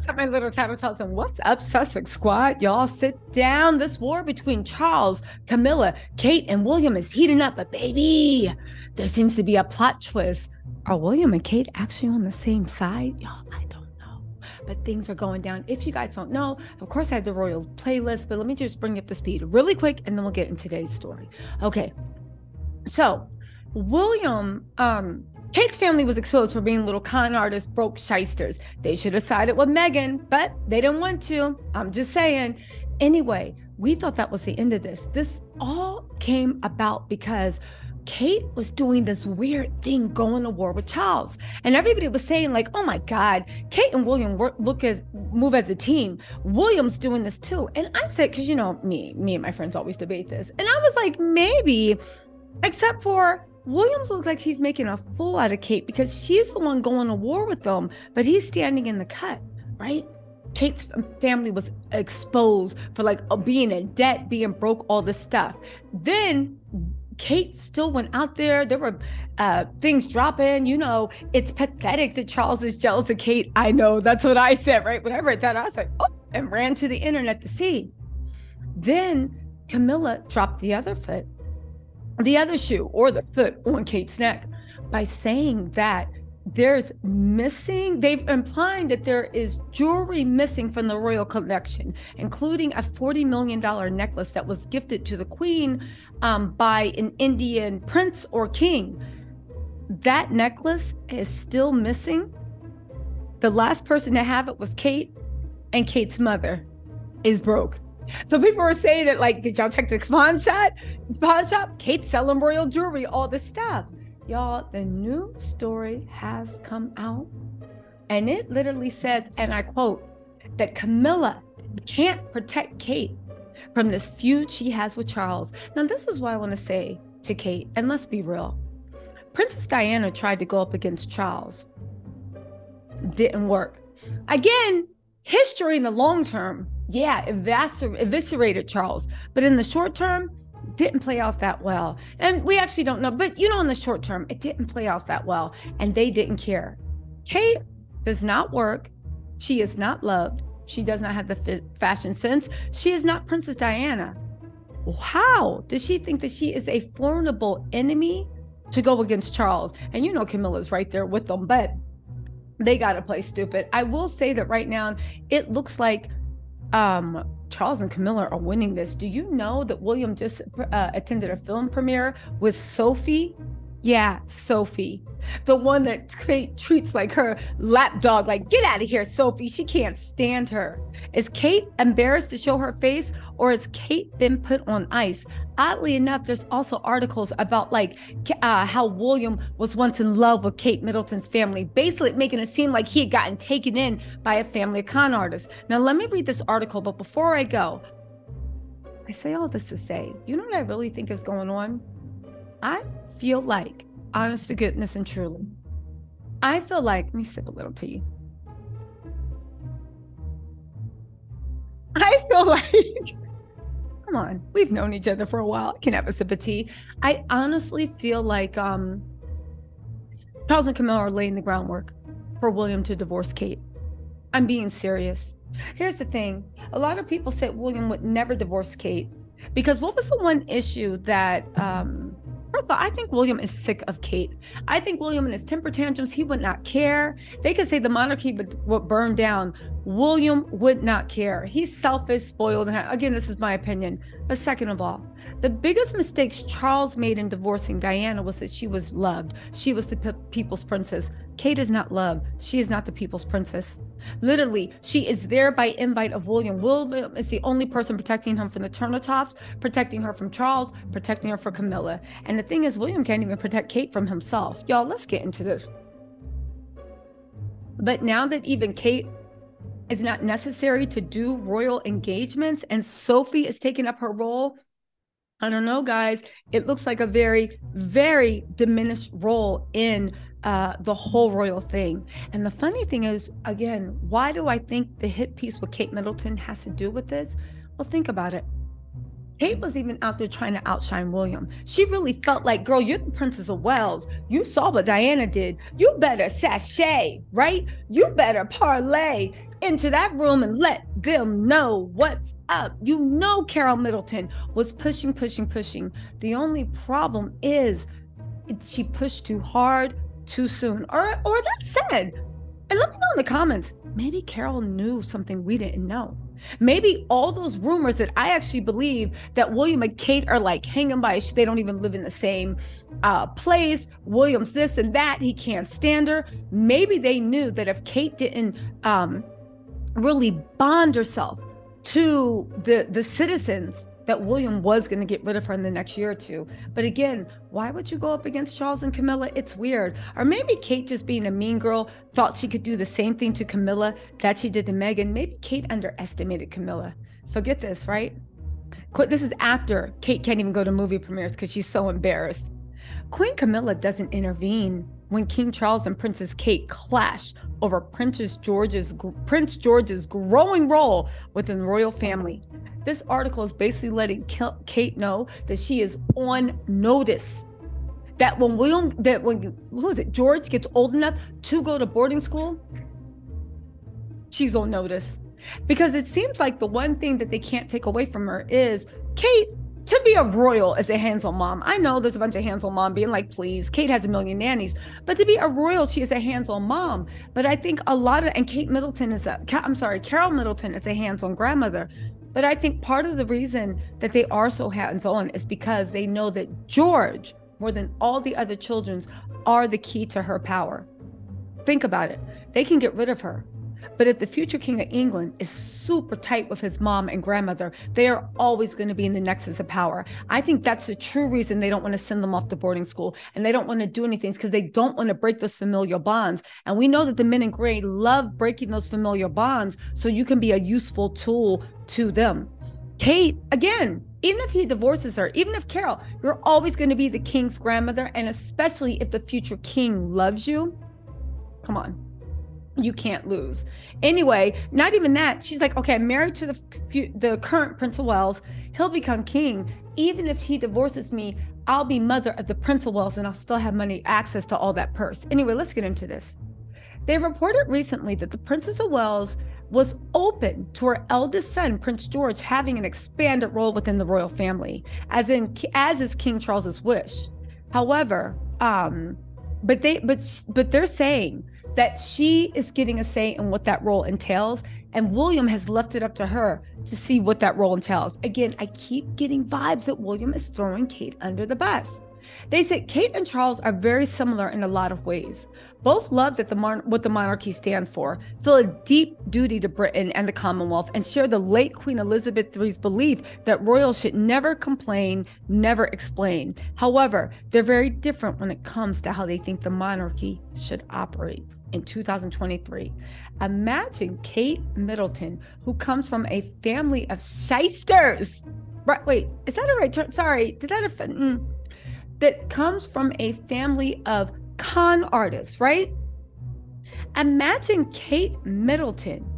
What's up, my little tattletales, and what's up, Sussex Squad? Y'all sit down. This war between Charles, Camilla, Kate, and William is heating up, but baby, there seems to be a plot twist. Are William and Kate actually on the same side? Y'all, I don't know, but things are going down. If you guys don't know, of course, I had the royal playlist, but let me just bring you up to speed really quick, and then we'll get into today's story. Okay, so William, Kate's family was exposed for being little con artists, broke shysters. They should have sided with Meghan, but they didn't want to. I'm just saying. Anyway, we thought that was the end of this. This all came about because Kate was doing this weird thing, going to war with Charles. And everybody was saying, like, oh my God, Kate and William move as a team. William's doing this too. And I said, because you know, me and my friends always debate this. And I was like, maybe, except for Williams looks like he's making a fool out of Kate because she's the one going to war with them, but he's standing in the cut, right? Kate's family was exposed for like being in debt, being broke, all this stuff. Then Kate still went out there. There were things dropping. You know, it's pathetic that Charles is jealous of Kate. I know, that's what I said, right? When I read that, I was like, oh, and ran to the internet to see. Then Camilla dropped the other shoe or the foot on Kate's neck by saying that they've implying that there is jewelry missing from the royal collection, including a $40 million necklace that was gifted to the queen by an Indian prince or king. That necklace is still missing. The last person to have it was Kate, and Kate's mother is broke. So people were saying that, like, did y'all check the pawn shop? Kate's selling royal jewelry, all this stuff. Y'all, the new story has come out, and it literally says, and I quote, that Camilla can't protect Kate from this feud she has with Charles. Now, this is what I want to say to Kate, and let's be real. Princess Diana tried to go up against Charles. Didn't work. Again, history in the long term, yeah, eviscerated Charles, but in the short term, didn't play out that well. And we actually don't know, but you know, in the short term, it didn't play out that well, and they didn't care. Kate does not work. She is not loved. She does not have the fashion sense. She is not Princess Diana. How does she think that she is a formidable enemy to go against Charles? And you know, Camilla's right there with them, but they got to play stupid. I will say that right now, it looks like Charles and Camilla are winning this. Do you know that William just attended a film premiere with Sophie? Yeah, Sophie, the one that Kate treats like her lapdog, like, get out of here, Sophie. She can't stand her. Is Kate embarrassed to show her face, or has Kate been put on ice? Oddly enough, there's also articles about like how William was once in love with Kate Middleton's family, basically making it seem like he had gotten taken in by a family of con artists. Now, let me read this article, but before I go, I say all this to say, you know what I really think is going on? I feel like, honest to goodness and truly, I feel like, let me sip a little tea. I feel like, come on, we've known each other for a while. I can have a sip of tea. I honestly feel like Charles and Camilla are laying the groundwork for William to divorce Kate. I'm being serious. Here's the thing. A lot of people said William would never divorce Kate because what was the one issue that, first of all, I think William is sick of Kate. I think William and his temper tantrums, he would not care. They could say the monarchy would burn down. William would not care. He's selfish, spoiled. Again, this is my opinion. But second of all, the biggest mistakes Charles made in divorcing Diana was that she was loved. She was the people's princess. Kate is not loved. She is not the people's princess. Literally, she is there by invite of William. William is the only person protecting him from the Turnetops, protecting her from Charles, protecting her from Camilla. And the thing is, William can't even protect Kate from himself. Y'all, let's get into this. But now that even Kate is not necessary to do royal engagements and Sophie is taking up her role, I don't know, guys. It looks like a very, very diminished role in the whole royal thing. And the funny thing is, again, why do I think the hit piece with Kate Middleton has to do with this? Well, think about it. Kate was even out there trying to outshine William. She really felt like, girl, you're the Princess of Wales. You saw what Diana did. You better sashay, right? You better parlay into that room and let them know what's up. You know, Carol Middleton was pushing. The only problem is she pushed too hard, too soon. Or that said, and let me know in the comments, maybe Carol knew something we didn't know. Maybe all those rumors that I actually believe that William and Kate are like hanging by, they don't even live in the same place. William's this and that. He can't stand her. Maybe they knew that if Kate didn't really bond herself to the citizens, that William was going to get rid of her in the next year or two. But again, why would you go up against Charles and Camilla? It's weird. Or maybe Kate, just being a mean girl, thought she could do the same thing to Camilla that she did to Meghan. Maybe Kate underestimated Camilla. So get this, right? This is after Kate can't even go to movie premieres because she's so embarrassed. Queen Camilla doesn't intervene when King Charles and Princess Kate clash over Prince George's growing role within the royal family. This article is basically letting Kate know that she is on notice. That when George gets old enough to go to boarding school, she's on notice. Because it seems like the one thing that they can't take away from her is Kate, to be a royal as a hands-on mom. I know there's a bunch of hands-on mom being like, please, Kate has a million nannies. But to be a royal, she is a hands-on mom. But I think and Carol Middleton is a hands-on grandmother. But I think part of the reason that they are so hands-on is because they know that George, more than all the other children, are the key to her power. Think about it. They can get rid of her. But if the future King of England is super tight with his mom and grandmother, they are always going to be in the nexus of power. I think that's the true reason they don't want to send them off to boarding school and they don't want to do anything, because they don't want to break those familial bonds. And we know that the men in gray love breaking those familial bonds so you can be a useful tool to them. Kate, again, even if he divorces her, even if Carol, you're always going to be the king's grandmother. And especially if the future king loves you, come on. You can't lose. Anyway, not even that. She's like, okay, I'm married to the current Prince of Wales. He'll become king. Even if he divorces me, I'll be mother of the Prince of Wales and I'll still have access to all that purse. Anyway, let's get into this. They reported recently that the Princess of Wales was open to her eldest son, Prince George, having an expanded role within the royal family, as is King Charles's wish. However, but they're saying that she is getting a say in what that role entails, and William has left it up to her to see what that role entails. Again, I keep getting vibes that William is throwing Kate under the bus. They said Kate and Charles are very similar in a lot of ways. Both love what the monarchy stands for, feel a deep duty to Britain and the Commonwealth, and share the late Queen Elizabeth III's belief that royals should never complain, never explain. However, they're very different when it comes to how they think the monarchy should operate. In 2023, imagine Kate Middleton, who comes from a family of shysters. Right? Wait, is that a right term? Sorry, did that offend? That comes from a family of con artists, right? Imagine Kate Middleton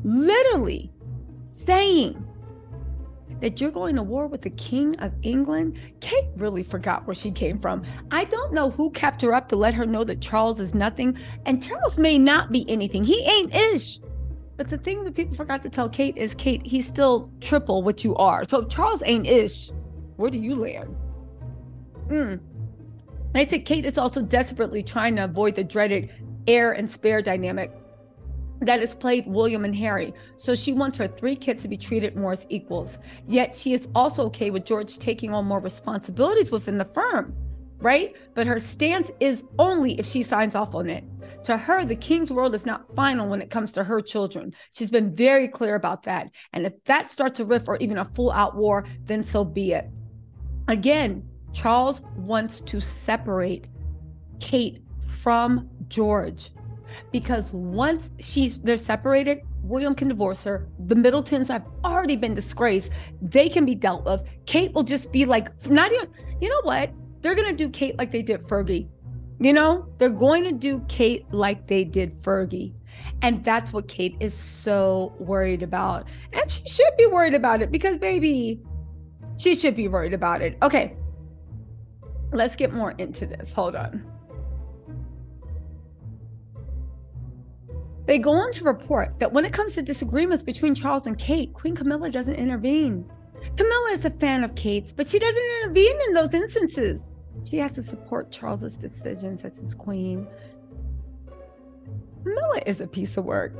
literally saying that you're going to war with the King of England. Kate really forgot where she came from. I don't know who kept her up to let her know that Charles is nothing, and Charles may not be anything. He ain't ish. But the thing that people forgot to tell Kate is, Kate, he's still triple what you are. So if Charles ain't ish, where do you land? I said Kate is also desperately trying to avoid the dreaded heir and spare dynamic that has plagued William and Harry. So she wants her 3 kids to be treated more as equals. Yet she is also okay with George taking on more responsibilities within the firm, right? But her stance is only if she signs off on it. To her, the king's world is not final when it comes to her children. She's been very clear about that. And if that starts a rift or even a full-out war, then so be it. Again, Charles wants to separate Kate from George, because once they're separated, William can divorce her. The Middletons have already been disgraced. They can be dealt with. Kate will just be like, not even, you know what? They're going to do Kate like they did Fergie. You know, they're going to do Kate like they did Fergie. And that's what Kate is so worried about. And she should be worried about it because, baby, She should be worried about it. Okay, let's get more into this. Hold on. They go on to report that when it comes to disagreements between Charles and Kate, Queen Camilla doesn't intervene. Camilla is a fan of Kate's, but she doesn't intervene in those instances. She has to support Charles's decisions as his queen. Camilla is a piece of work.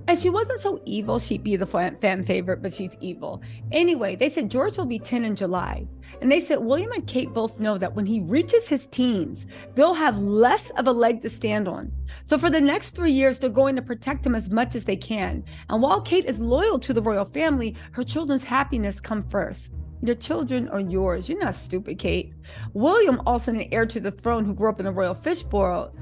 And she wasn't so evil, she'd be the fan favorite, but she's evil. Anyway, they said George will be 10 in July. And they said William and Kate both know that when he reaches his teens, they'll have less of a leg to stand on. So for the next 3 years, they're going to protect him as much as they can. And while Kate is loyal to the royal family, her children's happiness comes first. Your children are yours. You're not stupid, Kate. William, also an heir to the throne who grew up in the royal fishbowl,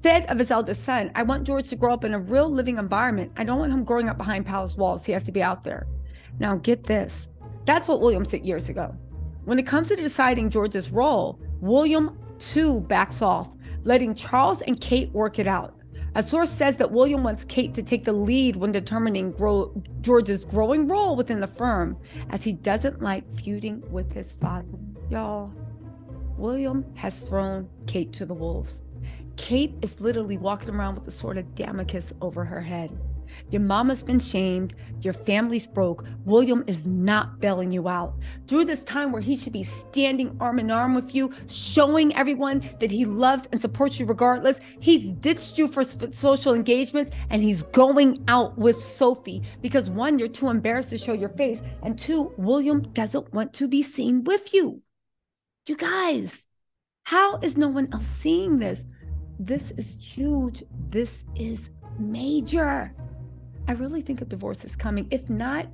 said of his eldest son, I want George to grow up in a real living environment. I don't want him growing up behind palace walls. He has to be out there. Now get this. That's what William said years ago. When it comes to deciding George's role, William too backs off, letting Charles and Kate work it out. A source says that William wants Kate to take the lead when determining George's growing role within the firm, as he doesn't like feuding with his father. Y'all, William has thrown Kate to the wolves. Kate is literally walking around with the sword of Damocles over her head. Your mama's been shamed. Your family's broke. William is not bailing you out. Through this time where he should be standing arm in arm with you, showing everyone that he loves and supports you regardless, he's ditched you for social engagements and he's going out with Sophie because one, you're too embarrassed to show your face, and two, William doesn't want to be seen with you. You guys, how is no one else seeing this? This is huge. This is major. I really think a divorce is coming. If not,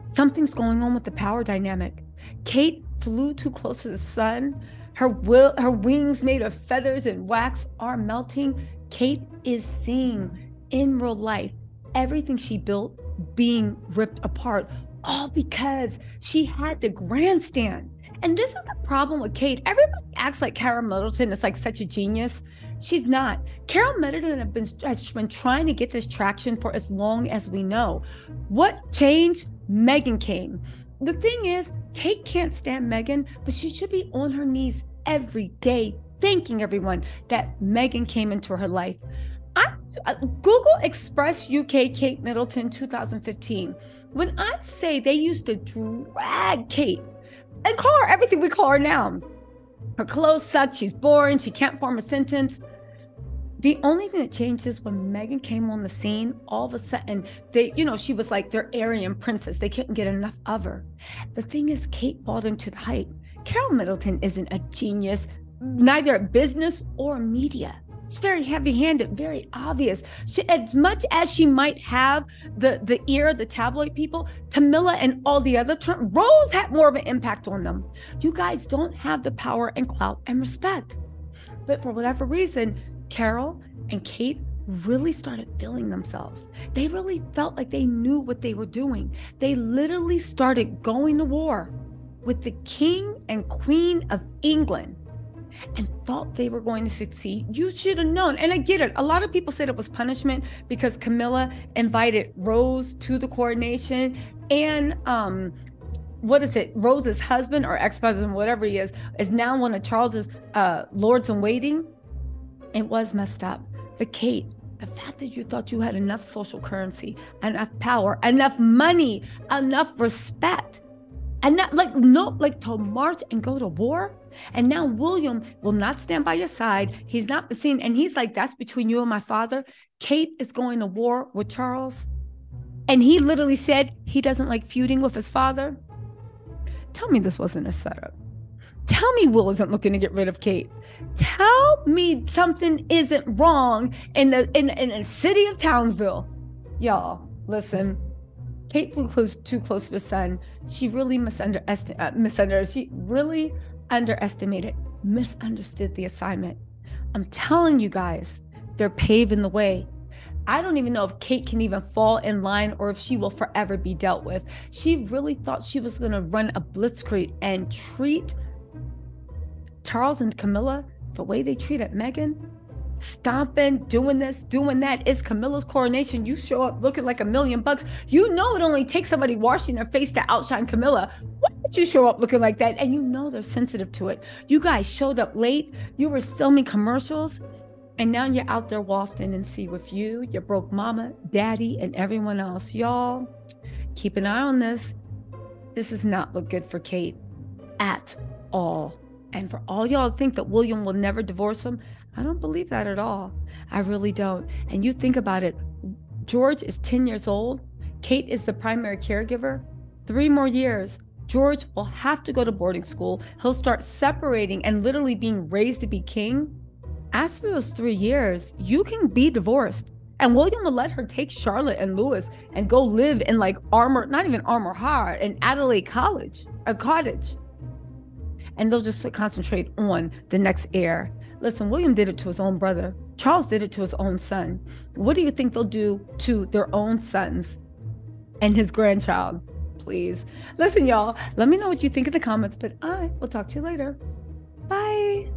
something's going on with the power dynamic. Kate flew too close to the sun. Her wings made of feathers and wax are melting. Kate is seeing in real life everything she built being ripped apart, all because she had the grandstand. And this is the problem with Kate. Everybody acts like Carol Middleton is like such a genius. She's not. Carol Middleton has been trying to get this traction for as long as we know. What changed? Meghan came. The thing is, Kate can't stand Meghan, but she should be on her knees every day thanking everyone that Meghan came into her life. Google Express UK Kate Middleton 2015. When I say they used to drag Kate and call her everything we call her now. Her clothes suck, she's boring, she can't form a sentence. The only thing that changed is when Meghan came on the scene, all of a sudden, she was like their Aryan princess. They couldn't get enough of her. The thing is, Kate bought into the hype. Carol Middleton isn't a genius, neither at business or media. She's very heavy-handed, very obvious. As much as she might have the ear of the tabloid people, Camilla and all the other Rose had more of an impact on them. You guys don't have the power and clout and respect. But for whatever reason, Carol and Kate really started feeling themselves. They really felt like they knew what they were doing. They literally started going to war with the King and Queen of England and thought they were going to succeed. You should have known. And I get it. A lot of people said it was punishment because Camilla invited Rose to the coronation, and Rose's husband or ex-husband, whatever he is now one of Charles's lords in waiting. It was messed up. But Kate, the fact that you thought you had enough social currency, enough power, enough money, enough respect, and not to march and go to war. And now William will not stand by your side. He's not seen. And he's like, that's between you and my father. Kate is going to war with Charles. And he literally said he doesn't like feuding with his father. Tell me this wasn't a setup. Tell me Will isn't looking to get rid of Kate. Tell me something isn't wrong in the city of Townsville. Y'all, listen. Kate flew too close to the sun. She really misunderstood the assignment. I'm telling you guys, they're paving the way. I don't even know if Kate can even fall in line or if she will forever be dealt with. She really thought she was going to run a blitzkrieg and treat Charles and Camilla the way they treated Meghan. Stomping, doing this, doing that. It's Camilla's coronation. You show up looking like $1 million. You know it only takes somebody washing their face to outshine Camilla. What is did you show up looking like that? And you know they're sensitive to it. You guys showed up late. You were filming commercials. And now you're out there wafting and see with you, your broke mama, daddy, and everyone else. Y'all, keep an eye on this. This does not look good for Kate at all. And for all y'all think that William will never divorce him, I don't believe that at all. I really don't. And you think about it, George is 10 years old. Kate is the primary caregiver. 3 more years, George will have to go to boarding school. He'll start separating and literally being raised to be king. After those 3 years, you can be divorced. And William will let her take Charlotte and Louis and go live in like not even Armor High, in Adelaide College, a cottage. And they'll just concentrate on the next heir. Listen, William did it to his own brother. Charles did it to his own son. What do you think they'll do to their own sons and his grandchild? Please. Listen, y'all, let me know what you think in the comments, but I will talk to you later. Bye.